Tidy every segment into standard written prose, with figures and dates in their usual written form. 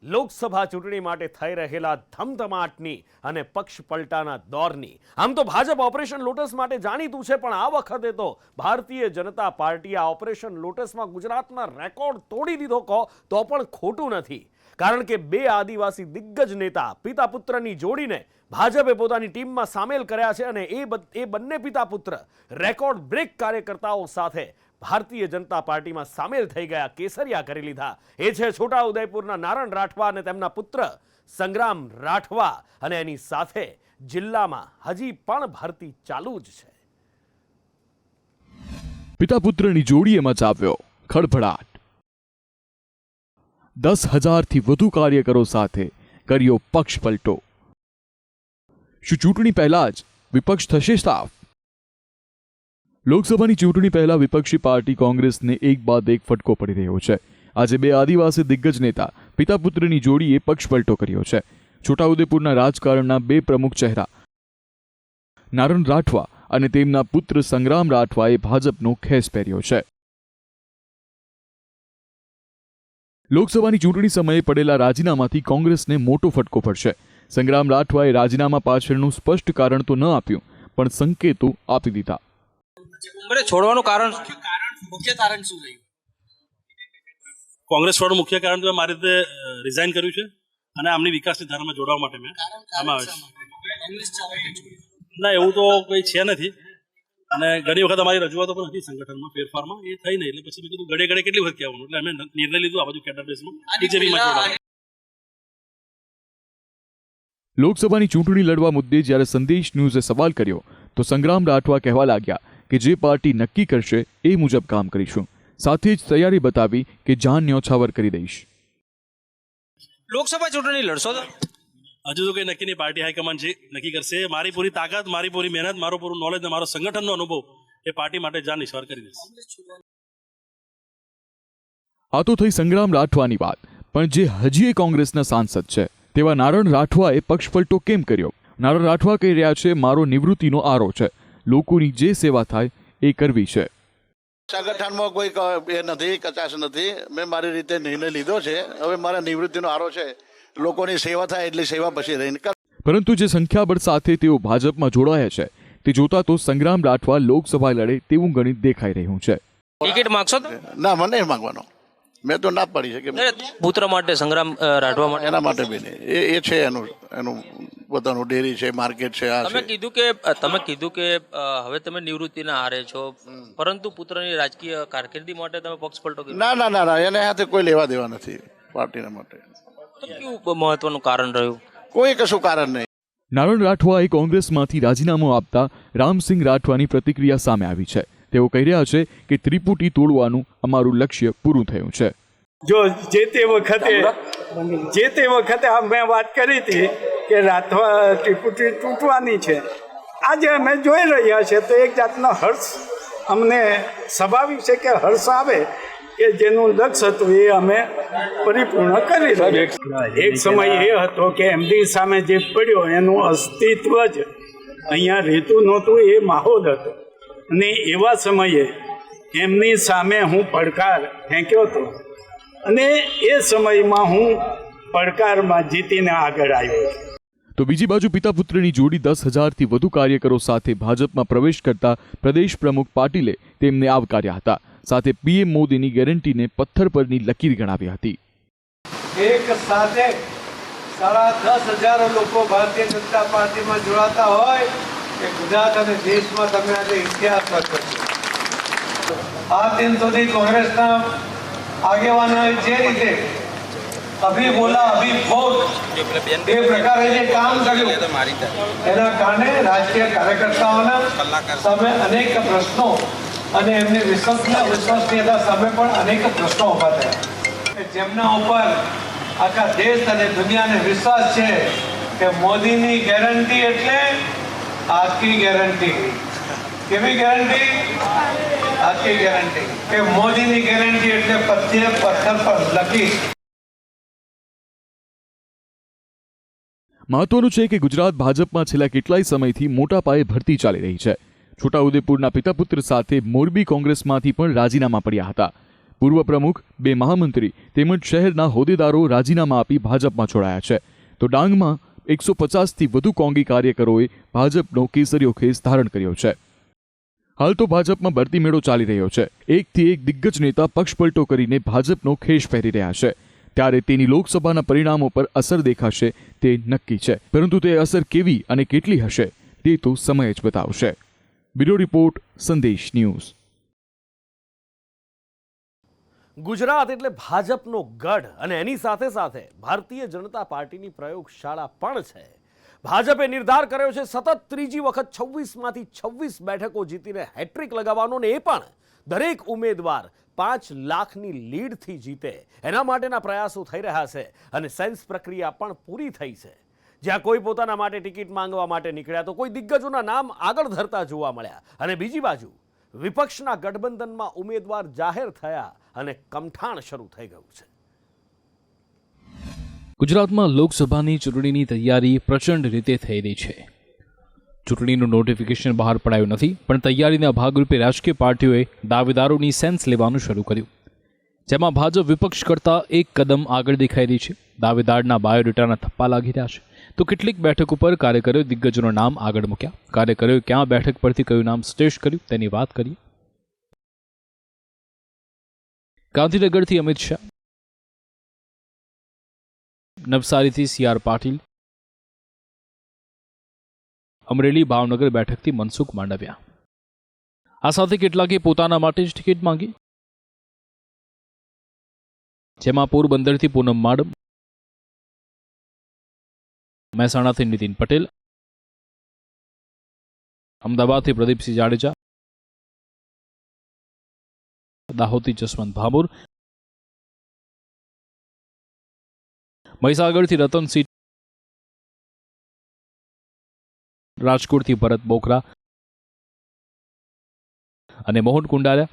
લોકસભા ચૂંટણી માટે થઈ રહેલા ધમધમાટની અને પક્ષ પલટાના દોરની આમ તો ભાજપ ઓપરેશન લોટસ માટે જાણીતું છે, પણ આ વખતે તો ભારતીય જનતા પાર્ટીએ આ ઓપરેશન લોટસમાં ગુજરાતમાં રેકોર્ડ તોડી દીધો કહો તો પણ ખોટું નથી. કારણ કે બે આદિવાસી દિગ્ગજ નેતા પિતા પુત્રની જોડીને ભાજપે પોતાની ટીમમાં સામેલ કર્યા છે અને એ બંને પિતા પુત્ર રેકોર્ડ બ્રેક કાર્યકર્તાઓ સાથે ભારતીય જનતા પાર્ટીમાં સામેલ થઈ ગયા, કેસરિયા કરી લીધા. એ છે છોટાઉદેપુરના નારણ રાઠવા અને તેમના પુત્ર સંગ્રામ રાઠવા, અને એની સાથે જિલ્લામાં હજી પણ ભરતી ચાલુ જ છે. પિતા પુત્રની જોડીએ મચાવ્યો ખળભળાટ. 10,000થી વધુ કાર્યકરો સાથે કર્યો પક્ષ પલટો. શું ચૂંટણી પહેલા જ વિપક્ષ થશે સાફ? લોકસભાની ચૂંટણી પહેલા વિપક્ષી પાર્ટી કોંગ્રેસને એક બાદ એક ફટકો પડી રહ્યો છે. આજે બે આદિવાસી દિગ્ગજ નેતા પિતા પુત્રની જોડીએ પક્ષ પલટો કર્યો છે. છોટાઉદેપુરના રાજકારણના બે પ્રમુખ ચહેરા નારણ રાઠવા અને તેમના પુત્ર સંગ્રામ રાઠવાએ ભાજપનો ખેસ પહેર્યો છે. લોકસભાની ચૂંટણી સમયે પડેલા રાજીનામાથી કોંગ્રેસને મોટો ફટકો પડશે. સંગ્રામ રાઠવાએ રાજીનામા પાછળનું સ્પષ્ટ કારણ તો ન આપ્યું, પણ સંકેતો આપી દીધા. છોડવાનું કારણ મુખ્ય કારણ શું રહ્યું? કોંગ્રેસ છોડવાનું મુખ્ય કારણ તો મારી રીતે રિઝાઇન કર્યું છે અને આમની વિકાસની ધારામાં જોડાવા માટે મેં આમાં આવે છે. ના, એવું તો કોઈ છે નથી, અને ઘણી વખત અમારી રજૂઆતો પણ હતી સંગઠનમાં ફેરફારમાં, એ થઈ નહીં. એટલે પછી મેં કીધું ઘડે ઘડે કેટલી વખત કહેવાનું, એટલે અમે નિર્ણય લીધો આ બાજુ કેડર બેઝમાં બીજેપીમાં જોડાવા. લોકસભાની ચૂંટણી લડવા મુદ્દે જ્યારે સંદેશ ન્યૂઝે સવાલ કર્યો તો સંગ્રામ રાઠવા કહેવા લાગ્યા કે જે પાર્ટી નક્કી કરશે એ મુજબ કામ કરીશું. સાથે જ તૈયારી બતાવી કે જાન ન્યોછાવર કરી દઈશ. લોકસભા ચૂંટણી લડશો તો? હજુ તો કંઈ નક્કી નહીં. પાર્ટી હાઈકમાન્ડ જે નક્કી કરશે. મારી પૂરી તાકાત, મારી પૂરી મહેનત, મારું પૂરું નોલેજ ને મારો સંગઠનનો અનુભવ એ પાર્ટી માટે જાન નિસ્વાર કરી દઈશ. આ તો થઈ સંગ્રામ રાઠવાની વાત, પણ જે હજી કોંગ્રેસના સાંસદ છે તેવા નારણ રાઠવાએ પક્ષપલટો કેમ કર્યો? નારણ રાઠવા કહી રહ્યા છે, મારો નિવૃત્તિનો આરો છે, લોકોની જે સેવા થાય એ કરવી છે. સંગઠનમાં કોઈ એ નથી, કચાશ નથી. મેં મારી રીતે નિર્ણય લીધો છે. હવે મારા નિવૃત્તિનો આરો છે, લોકોની સેવા થાય એટલી સેવા પછી રહીને. પરંતુ જે સંખ્યાબળ સાથે તેઓ ભાજપમાં જોડાયા છે તે જોતા તો સંગ્રામ રાઠવા લોકસભા લડે તેવું ગણિત દેખાઈ રહ્યું છે. ટિકિટ માંગશો તો? ના, મને નહીં માંગવાનો. મેં તો ના પાડી છે કે પુત્ર માટે સંગ્રામ રાઠવા માટે, એના માટે બી નહીં. એ છે એનું પોતાનું ડેરી છે, માર્કેટ છે. તમે કીધું કે હવે તમે નિવૃત્તિના આરે છો, પરંતુ પુત્રની રાજકીય કારકિર્દી માટે તમે પક્ષ પલટો કર્યો? ના ના ના ના, એને સાથે કોઈ લેવા દેવા નથી પાર્ટીના માટે. તો કેવું મહત્વનું કારણ રહ્યું? કોઈ કશું કારણ નહીં. નારણ રાઠવાએ કોંગ્રેસમાંથી રાજીનામું આપતા રામસિંહ રાઠવાની પ્રતિક્રિયા સામે આવી છે. તેઓ કહી રહ્યા છે કે ત્રિપુટી તોડવાનું અમારું લક્ષ્ય પૂરું થયું છે. જો જે તે વખતે મેં વાત કરી હતી કે રાઠવા ત્રિપુટી તૂટવાની છે, આજે અમે જોઈ રહ્યા છે તો એક જાતનો હર્ષ અમને સ્વાભાવિક છે કે હર્ષ આવે કે જેનું લક્ષ્ય હતું એ અમે પરિપૂર્ણ કરી રહ્યા. એક સમય એ હતો કે એમડી સામે જે પડ્યો એનું અસ્તિત્વ જ અહીંયા રહેતું નહોતું, એ માહોલ હતો. અને એવા સમયે એમની સામે હું પડકાર ફેંક્યો હતો અને એ સમયમાં હું પડકારમાં જીતીને આગળ આવ્યો. તો બીજી બાજુ પિતા પુત્રની જોડી 10,000થી વધુ કાર્યકરો સાથે ભાજપમાં પ્રવેશ કરતા પ્રદેશ પ્રમુખ પાટીલે તેમને આવકાર્યા હતા. સાથે પીએમ મોદીની ગેરંટીને પથ્થર પરની લકીર ગણાવી હતી. એક સાથે 10,500 લોકો ભારતીય જનતા પાર્ટીમાં જોડાતા હોય કે ગુજરાત અને દેશમાં તમે આજે ઇતિહાસ રચ્યો. આ દિન સુધી કોંગ્રેસના આગેવાનોએ જે રીતે અભી બોલા અભી ભોગ એ પ્રકારે જે કામ કર્યું એના કારણે રાજકીય કાર્યકર્તાઓના સામે અનેક પ્રશ્નો અને એમની વિશ્વસનીયતા સામે પણ અનેક પ્રશ્નો ઊભા થયા, જેમના ઉપર આખા દેશ અને દુનિયાને વિશ્વાસ છે કે મોદીની ગેરંટી એટલે આખી ગેરંટી. કેવી ગેરંટી? આખી ગેરંટી. કે મોદીની ગેરંટી એટલે પથ્થર પર લખી. મહત્વનું છે કે ગુજરાત ભાજપમાં છેલ્લા કેટલાય સમયથી મોટા પાયે ભરતી ચાલી રહી છે. છોટાઉદેપુરના પિતા પુત્ર સાથે મોરબી કોંગ્રેસમાંથી પણ રાજીનામા પડ્યા હતા. પૂર્વ પ્રમુખ, 2 મહામંત્રી તેમજ શહેરના હોદ્દેદારો રાજીનામા આપી ભાજપમાં જોડાયા છે. તો ડાંગમાં 150થી વધુ કોંગી કાર્યકરોએ ભાજપનો કેસરીયો ખેસ ધારણ કર્યો છે. હાલ તો ભાજપમાં ભરતી મેળો ચાલી રહ્યો છે. એકથી એક દિગ્ગજ નેતા પક્ષપલટો કરીને ભાજપનો ખેસ પહેરી રહ્યા છે. ત્યારે તેની લોકસભાના પરિણામો પર અસર દેખાશે તે નક્કી છે. પરંતુ તે અસર કેવી અને કેટલી હશે તે તો સમય જ બતાવશે. બ્યુરો રિપોર્ટ, સંદેશ ન્યૂઝ. ગુજરાત એટલે ભાજપનો ગઢ અને એની સાથે સાથે ભારતીય જનતા પાર્ટીની પ્રયોગશાળા પણ છે. ભાજપે નિર્ધાર કર્યો છે સતત ત્રીજી વખત 26માંથી 26 બેઠકો જીતીને હેટ્રિક લગાવવાનો, ને એ પણ દરેક ઉમેદવાર 5 લાખની લીડથી જીતે એના માટેના પ્રયાસો થઈ રહ્યા છે. અને સેન્સ પ્રક્રિયા પણ પૂરી થઈ છે. જ્યાં કોઈ પોતાના માટે ટિકિટ માંગવા માટે નીકળ્યા તો કોઈ દિગ્ગજોના નામ આગળ ધરતા જોવા મળ્યા, અને બીજી બાજુ વિપક્ષના ગઠબંધનમાં ઉમેદવાર જાહેર થયા અને કમઠાણ શરૂ થઈ ગયું છે. ગુજરાતમાં લોકસભાની ચૂંટણીની તૈયારી પ્રચંડ રીતે થઈ રહી છે. ચૂંટણીનું નોટિફિકેશન બહાર પડાયું નથી, પણ તૈયારીના ભાગરૂપે રાજકીય પાર્ટીઓએ દાવેદારોની સેન્સ લેવાનું શરૂ કર્યું, જેમાં ભાજપ વિપક્ષ કરતાં એક કદમ આગળ દેખાઈ રહી છે. દાવેદારના બાયોડેટાના થપ્પા લાગી રહ્યા છે. તો કેટલીક બેઠક ઉપર કાર્યકરોએ દિગ્ગજોના નામ આગળ મૂક્યા. કાર્યકરોએ ક્યાં બેઠક પરથી કયું નામ સ્ટેશ કર્યું તેની વાત કરીએ. ગાંધીનગરથી અમિત શાહ, નવસારીથી CR પાટીલ, અમરેલી ભાવનગર બેઠકથી મનસુખ માંડવિયા. આ સાથે કેટલાકે પોતાના માટે જ ટિકિટ માંગી, જેમાં પોરબંદરથી પૂનમ માડમ, મહેસાણાથી નીતિન પટેલ, અમદાવાદથી પ્રદીપસિંહ જાડેજા, દાહોદથી જસવંત ભાભોર, મહીસાગરથી રતનસિંહ, રાજકોટથી ભરત બોકરા અને મોહન કુંડારિયા,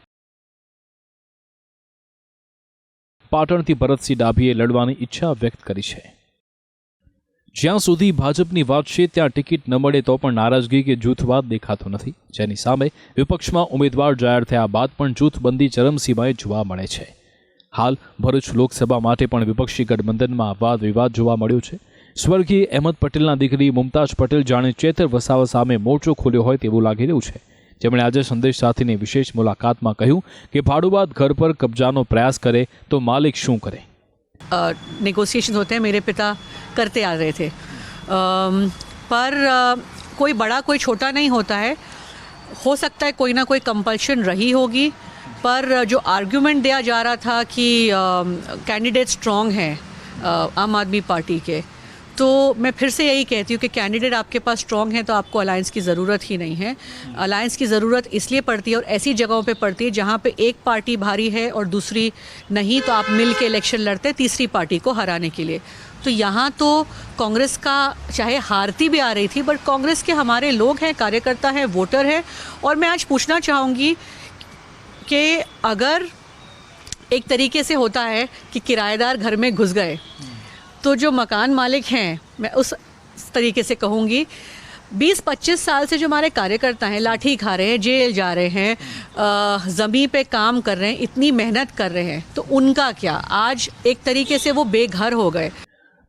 પાટણથી ભરતસિંહ ડાભીએ લડવાની ઈચ્છા વ્યક્ત કરી છે. જ્યાં સુધી ભાજપની વાત છે ત્યાં ટિકિટ ન મળે તો પણ નારાજગી કે જૂથવાદ દેખાતો નથી, જેની સામે વિપક્ષમાં ઉમેદવાર જાહેર થયા બાદ પણ જૂથબંધી ચરમસીમાએ જોવા મળે છે. હાલ ભરૂચ લોકસભા માટે પણ વિપક્ષી ગઠબંધનમાં વાદ વિવાદ જોવા મળ્યો છે. સ્વર્ગીય અહેમદ પટેલના દીકરી મુમતાઝ પટેલ જાણે ચેતર વસાવા સામે મોરચો ખોલ્યો હોય તેવું લાગી રહ્યું છે, જેમણે આજે સંદેશ સાથેની વિશેષ મુલાકાતમાં કહ્યું કે ભાડુ બાદ ઘર પર કબજાનો પ્રયાસ કરે તો માલિક શું કરે. नेगोशिएशन होते हैं, मेरे पिता करते आ रहे थे, पर कोई बड़ा कोई छोटा नहीं होता है. हो सकता है कोई ना कोई कंपल्शन रही होगी, पर जो आर्ग्यूमेंट दिया जा रहा था कि कैंडिडेट स्ट्रॉन्ग हैं आम आदमी पार्टी के, तो मैं फिर से यही कहती हूँ कि कैंडिडेट आपके पास स्ट्रॉन्ग है तो आपको अलायंस की ज़रूरत ही नहीं है. अलायंस की ज़रूरत इसलिए पड़ती है और ऐसी जगहों पे पड़ती है जहाँ पे एक पार्टी भारी है और दूसरी नहीं, तो आप मिल के इलेक्शन लड़ते हैं तीसरी पार्टी को हराने के लिए. तो यहाँ तो कांग्रेस का चाहे हारती भी आ रही थी, बट कांग्रेस के हमारे लोग हैं, कार्यकर्ता हैं, वोटर हैं. और मैं आज पूछना चाहूँगी कि अगर एक तरीके से होता है कि किराएदार घर में घुस गए, तो जो मकान मालिक हैं, मैं उस तरीके से कहूँगी, 20-25 साल से जो हमारे कार्यकर्ता हैं लाठी खा रहे हैं, जेल जा रहे हैं, ज़मीन पे काम कर रहे हैं, इतनी मेहनत कर रहे हैं, तो उनका क्या? आज एक तरीके से वो बेघर हो गए.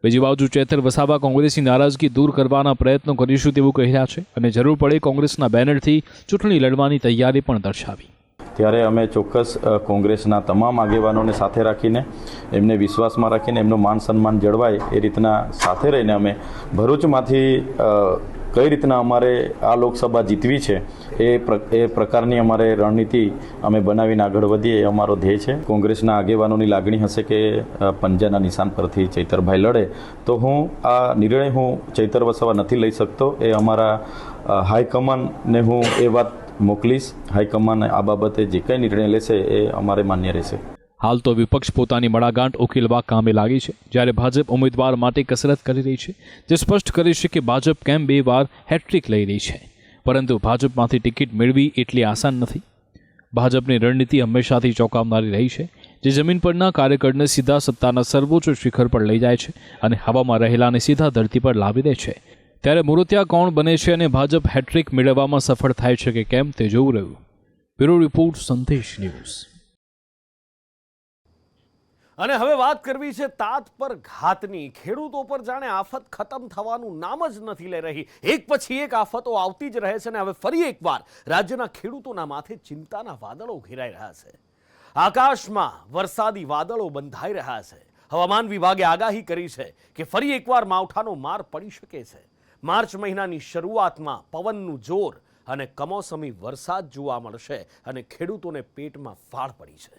બીજી બાજુ ચેતર વસાવા કોંગ્રેસની નારાજગી દૂર કરવાના પ્રયત્નો કરીશું તેવું કહી રહ્યા છે અને જરૂર પડે કોંગ્રેસના બેનરથી ચૂંટણી લડવાની તૈયારી પણ દર્શાવી. ત્યારે અમે ચોક્કસ કોંગ્રેસના તમામ આગેવાનોને સાથે રાખીને એમને વિશ્વાસમાં રાખીને એમનું માન સન્માન જળવાય એ રીતના સાથે રહીને અમે ભરૂચમાંથી કઈ રીતના અમારે આ લોકસભા જીતવી છે એ પ્રકારની અમારે રણનીતિ અમે બનાવીને આગળ વધીએ એ અમારો ધ્યેય છે. કોંગ્રેસના આગેવાનોની લાગણી હશે કે પંજાના નિશાન પરથી ચૈતરભાઈ લડે, તો હું આ નિર્ણય હું ચૈતર વસાવા નથી લઈ શકતો. એ અમારા હાઈકમાન્ડને હું એ વાત મોકલીશ. હાઈકમાન્ડ આ બાબતે જે કંઈ નિર્ણય લેશે એ અમારે માન્ય રહેશે. હાલ તો વિપક્ષ પોતાની મડાગાંઠ ઉકેલવા કામે લાગી છે, જ્યારે ભાજપ ઉમેદવાર માટે કસરત કરી રહી છે, જે સ્પષ્ટ કરે છે કે ભાજપ કેમ 2 વાર હેટ્રિક લઈ રહી છે, પરંતુ ભાજપમાંથી ટિકિટ મેળવી એટલી આસાન નથી. ભાજપની રણનીતિ હંમેશાથી ચોંકાવનારી રહી છે, જે જમીન પરના કાર્યકરને સીધા સત્તાના સર્વોચ્ચ શિખર પર લઈ જાય છે અને હવામાં રહેલાને સીધા ધરતી પર લાવી દે છે. ત્યારે મૂર્તિયા કોણ બને છે અને ભાજપ હેટ્રિક મેળવવામાં સફળ થાય છે કે કેમ તે જોવું રહ્યું. બ્યુરો રિપોર્ટ, સંદેશ ન્યૂઝ. અને હવે વાત કરવી છે તાત પર ઘાતની. ખેડૂતો પર જાણે આફત ખતમ થવાનું નામ જ નથી લઈ રહી. એક પછી એક આફતો આવતી જ રહે છે અને હવે ફરી એકવાર રાજ્યના ખેડૂતોના માથે ચિંતાના વાદળો ઘેરાઈ રહ્યા છે. આકાશમાં વરસાદી વાદળો બંધાઈ રહ્યા છે. હવામાન વિભાગે આગાહી કરી છે કે ફરી એકવાર માવઠાનો માર પડી શકે છે. માર્ચ મહિનાની શરૂઆતમાં પવનનું જોર અને કમોસમી વરસાદ જોવા મળશે અને ખેડૂતોને પેટમાં ફાળ પડી છે.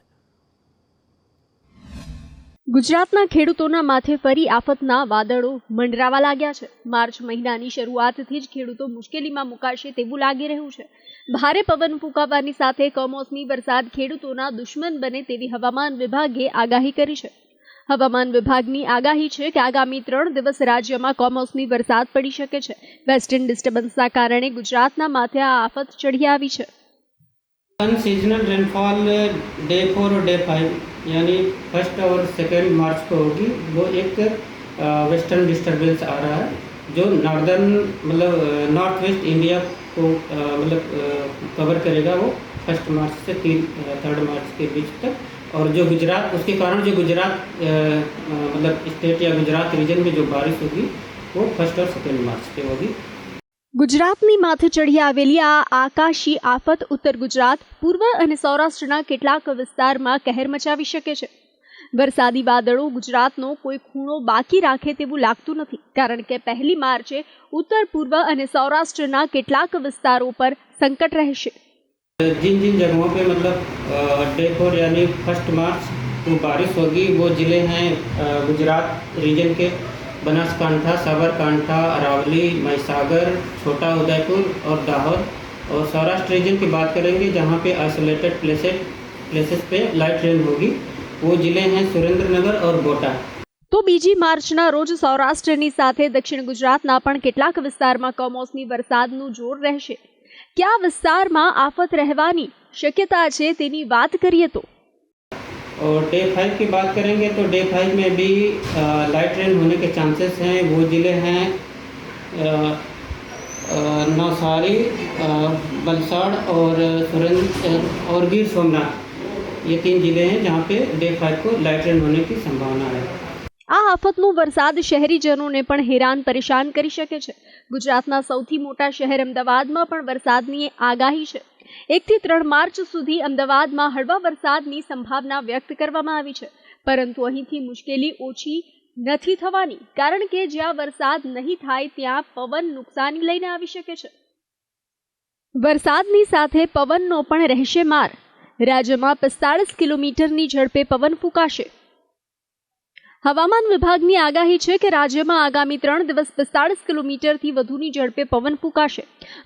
ગુજરાતના ખેડૂતોના માથે ફરી આફતના વાદળો મંડરાવા લાગ્યા છે. માર્ચ મહિનાની શરૂઆતથી જ ખેડૂતો મુશ્કેલીમાં મુકાશે તેવું લાગી રહ્યું છે. ભારે પવન ફૂંકાવાની સાથે કમોસમી વરસાદ ખેડૂતોના દુશ્મન બને તેવી હવામાન વિભાગે આગાહી કરી છે. હવામાન વિભાગની આગાહી છે કે આગામી 3 દિવસ રાજ્યમાં કમોસમી વરસાદ પડી શકે છે. વેસ્ટર્ન ડિસ્ટર્બન્સના કારણે ગુજરાતના માથે આ આફત ચઢી આવી છે. सीजनल रेनफॉल डे 4 और डे 5 यानी 1 और 2 मार्च को होगी. वो एक वेस्टर्न डिस्टर्बेंस आ रहा है जो नॉर्दर्न मतलब नॉर्थ वेस्ट इंडिया को मतलब कवर करेगा. वो 1 मार्च से 3 मार्च के बीच तक. और जो गुजरात उसके कारण जो गुजरात मतलब स्टेट या गुजरात रीजन में जो बारिश होगी वो 1 और 2 मार्च पे होगी. ગુજરાતની માથે ચઢી આવેલી આ આકાશી આફત ઉત્તર ગુજરાત, પૂર્વ અને સૌરાષ્ટ્રના કેટલાક વિસ્તારમાં કહેર મચાવી શકે છે. વરસાદી વાદળો ગુજરાતનો કોઈ ખૂણો બાકી રાખે તેવું લાગતું નથી, કારણ કે 1 માર્ચે ઉત્તર પૂર્વ અને સૌરાષ્ટ્રના કેટલાક વિસ્તારો પર સંકટ રહેશે. जिन जिन जगहों पे मतलब डे 4 यानी 1 मार्च को बारिश होगी वो ज़िले हैं गुजरात रीजन के बनासकांठा, साबरकांठा, अरावली, महिसागर, छोटा उदयपुर और दाहोद. और सौराष्ट्र रीजन की बात करेंगे जहाँ पे आइसोलेटेड प्लेसेस पे लाइट रेन होगी. वो ज़िले हैं सुरेंद्रनगर और बोटाद. તો બીજી માર્ચના રોજ સૌરાષ્ટ્રની સાથે દક્ષિણ ગુજરાતના પણ કેટલાક વિસ્તારમાં કમોસમી વરસાદનું જોર રહેશે. ક્યાં વિસ્તારમાં આફત રહેવાની શક્યતા છે તેની વાત કરીએ તો और डे 5 की बात करेंगे तो डे 5 में भी लाइट रेन होने के चांसेस हैं. वो ज़िले हैं नवसारी, वलसाड़ और और गिर सोमनाथ. ये 3 ज़िले हैं जहाँ पे डे 5 को लाइट रेन होने की संभावना है. આ આફતનો વરસાદ શહેરીજનોને પણ હેરાન પરેશાન કરી શકે છે. ગુજરાતના સૌથી મોટા શહેર અમદાવાદમાં પણ વરસાદની આગાહી છે. 1 થી 3 માર્ચ સુધી અમદાવાદમાં હળવા વરસાદની સંભાવના વ્યક્ત કરવામાં આવી છે, પરંતુ અહીંથી મુશ્કેલી ઓછી નથી થવાની, કારણ કે જ્યાં વરસાદ નહીં થાય ત્યાં પવન નુકસાની લઈને આવી શકે છે. વરસાદની સાથે પવનનો પણ રહેશે માર. રાજ્યમાં 45 કિલોમીટરની ઝડપે પવન ફૂંકાશે. હવામાન વિભાગની આગાહી છે કે રાજ્યમાં આગામી 3 દિવસ 45 કિલોમીટરથી વધુની ઝડપે પવન ફૂંકાશે.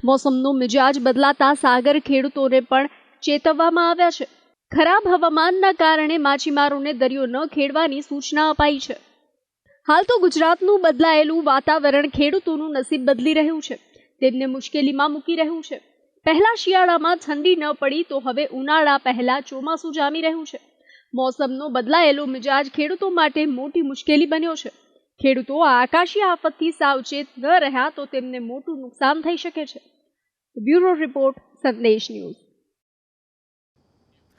મોસમનો મિજાજ બદલાતા સાગર ખેડૂતોને પણ ચેતવવામાં આવ્યા છે. ખરાબ હવામાનના કારણે માછીમારોને દરિયો ન ખેડવાની સૂચના અપાઈ છે. હાલ તો ગુજરાતનું બદલાયેલું વાતાવરણ ખેડૂતોનું નસીબ બદલી રહ્યું છે, તેમને મુશ્કેલીમાં મૂકી રહ્યું છે. પહેલા શિયાળામાં ઠંડી ન પડી તો હવે ઉનાળા પહેલા ચોમાસું જામી રહ્યું છે. મોસમનો બદલાયેલો મિજાજ ખેડૂતો માટે મોટી મુશ્કેલી બન્યો છે. ખેડૂતો આ આકાશી આફતથી સાવચેત ન રહ્યા તો તેમને મોટું નુકસાન થઈ શકે છે. બ્યુરો રિપોર્ટ, સંદેશ ન્યૂઝ.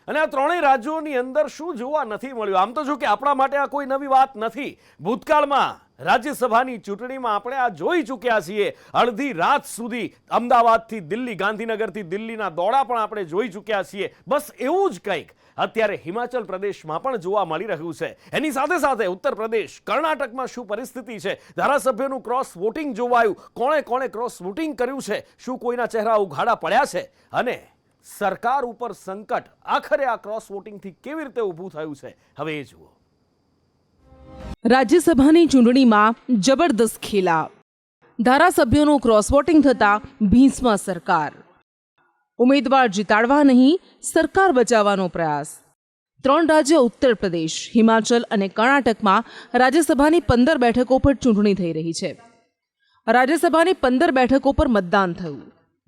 અને આ ત્રણેય રાજ્યોની અંદર શું જોવા નથી મળ્યું? આમ તો જો કે આપણા માટે આ કોઈ નવી વાત નથી. ભૂતકાળમાં રાજ્યસભાની ચૂંટણીમાં આપણે આ જોઈ ચૂક્યા છીએ. અડધી રાત સુધી અમદાવાદથી દિલ્હી, ગાંધીનગરથી દિલ્હીના દોડા પણ આપણે જોઈ ચૂક્યા છીએ. બસ એવું જ કંઈક અત્યારે હિમાચલ પ્રદેશમાં પણ જોવા મળી રહ્યું છે. એની સાથે સાથે ઉત્તર પ્રદેશ, કર્ણાટકમાં શું પરિસ્થિતિ છે? ધારાસભ્યોનું ક્રોસ વોટિંગ જોવાયું. કોણે કોણે ક્રોસ વોટિંગ કર્યું છે? શું કોઈના ચહેરા ઉઘાડા પડ્યા છે? અને સરકાર ઉપર સંકટ આખરે આ ક્રોસ વોટિંગથી કેવી રીતે ઊભું થયું છે, હવે એ જુઓ. રાજ્યસભાની ચૂંટણીમાં જબરદસ્ત ખેલા. ધારાસભ્યોનું ક્રોસ વોટિંગ થતાં ભીંસમાં સરકાર. ઉમેદવાર જીતાડવા નહીં, સરકાર બચાવવાનો પ્રયાસ. 3 રાજ્ય ઉત્તર પ્રદેશ, હિમાચલ અને કર્ણાટકમાં રાજ્યસભાની 15 બેઠકો પર ચૂંટણી થઈ રહી છે. રાજ્યસભાની 15 બેઠકો પર મતદાન થયું.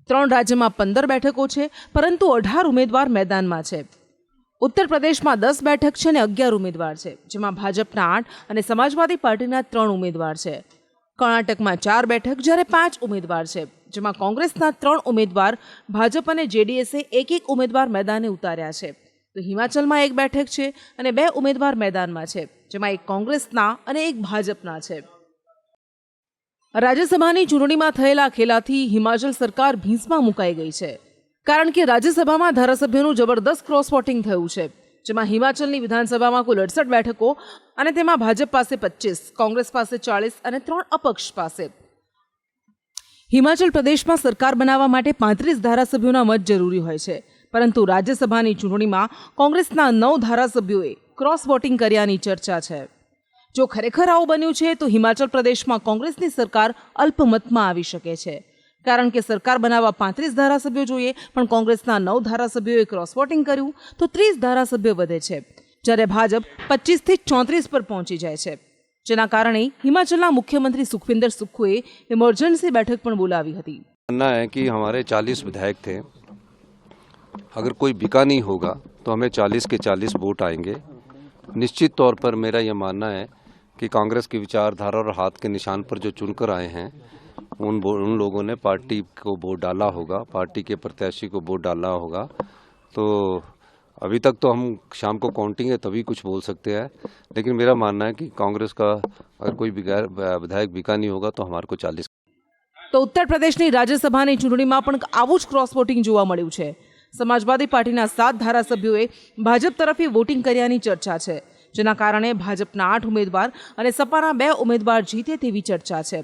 3 રાજ્યમાં 15 બેઠકો છે, પરંતુ 18 ઉમેદવાર મેદાનમાં છે. ઉત્તર પ્રદેશમાં 10 બેઠક છે અને 11 ઉમેદવાર છે, જેમાં ભાજપના 8 અને સમાજવાદી પાર્ટીના 3 ઉમેદવાર છે. કર્ણાટકમાં 4 બેઠક જ્યારે 5 ઉમેદવાર છે, જેમાં કોંગ્રેસના 3 ઉમેદવાર, ભાજપ અને જેડીએસે એક ઉમેદવાર મેદાને ઉતાર્યા છે. તો હિમાચલમાં એક બેઠક છે અને 2 ઉમેદવાર મેદાનમાં છે, જેમાં એક કોંગ્રેસના અને એક ભાજપના છે. રાજ્યસભાની ચૂંટણીમાં થયેલા ખેલાથી હિમાચલ સરકાર ભીંસમાં મુકાઈ ગઈ છે, કારણ કે રાજ્યસભામાં ધારાસભ્યોનું જબરદસ્ત ક્રોસ વોટિંગ થયું છે, જેમાં હિમાચલની વિધાનસભામાં કુલ 68 બેઠકો અને તેમાં ભાજપ પાસે 25, કોંગ્રેસ પાસે 40 અને 3 અપક્ષ પાસે. હિમાચલ પ્રદેશમાં સરકાર બનાવવા માટે 35 ધારાસભ્યોના મત જરૂરી હોય છે, પરંતુ રાજ્યસભાની ચૂંટણીમાં કોંગ્રેસના 9 ધારાસભ્યોએ ક્રોસ વોટિંગ કર્યાની ચર્ચા છે. જો ખરેખર આવું બન્યું છે તો હિમાચલ પ્રદેશમાં કોંગ્રેસની સરકાર અલ્પમતમાં આવી શકે છે, કારણ કે સરકાર બનાવવા 35 ધારાસભ્યો જોઈએ, પણ કોંગ્રેસના 9 ધારાસભ્યોએ ક્રોસ વોટિંગ કર્યું તો 30 ધારાસભ્યો વધે છે, જ્યારે ભાજપ 25 થી 34 પર પહોંચી જાય છે, જેના કારણે હિમાચલના મુખ્યમંત્રી સુખવિંદર સુક્ખુએ ઇમરજન્સી બેઠક પણ બોલાવી હતી. मानना है कि हमारे 40 विधायक थे, अगर कोई बिका नहीं होगा तो हमें 40 के 40 वोट आएंगे. निश्चित तौर पर मेरा यह मानना है कि कांग्रेस की विचारधारा और हाथ के निशान पर जो चुनकर आए हैं उन लोगों ने पार्टी को वोट डाला होगा, पार्टी के प्रत्याशी को वोट डाला होगा. तो अभी तक तो हम शाम को काउंटिंग है तभी कुछ बोल सकते हैं, लेकिन मेरा मानना है कि कांग्रेस का अगर कोई विधायक बिका नहीं होगा तो हमारे को 40. તો ઉત્તર પ્રદેશની રાજ્યસભાની ચૂંટણીમાં પણ આવું જ ક્રોસ વોટિંગ જોવા મળ્યું છે. સમાજવાદી પાર્ટીના 7 ધારાસભ્યોએ ભાજપ તરફી વોટિંગ કર્યાની ચર્ચા છે, જેના કારણે ભાજપના 8 ઉમેદવાર અને સપાના 2 ઉમેદવાર જીતે તેવી ચર્ચા છે.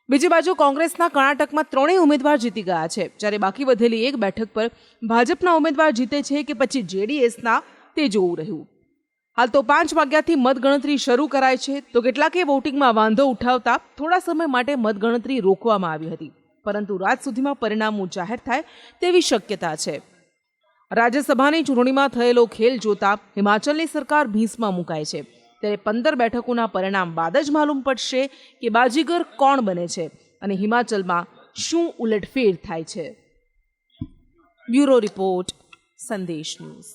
બીજી બાજુ કોંગ્રેસના કર્ણાટકમાં 3 ઉમેદવાર જીતી ગયા છે, જ્યારે બાકી વધેલી એક બેઠક પર ભાજપના ઉમેદવાર જીતે છે કે પછી જેડીએસના તે જોવું રહ્યું. હાલ તો 5 વાગ્યાથી મતગણતરી શરૂ કરાય છે, તો કેટલાકે વોટિંગમાં વાંધો ઉઠાવતા થોડા સમય માટે મતગણતરી રોકવામાં આવી હતી, પરંતુ રાત સુધીમાં પરિણામો જાહેર થાય તેવી શક્યતા છે. રાજ્યસભાની ચૂંટણીમાં થયેલો ખેલ જોતા હિમાચલની સરકાર ભીંસમાં મુકાય છે, ત્યારે 15 બેઠકોના પરિણામ બાદ જ માલુમ પડશે કે બાજીગર કોણ બને છે અને હિમાચલમાં શું ઉલટફેર થાય છે. બ્યુરો રિપોર્ટ, સંદેશ ન્યૂઝ.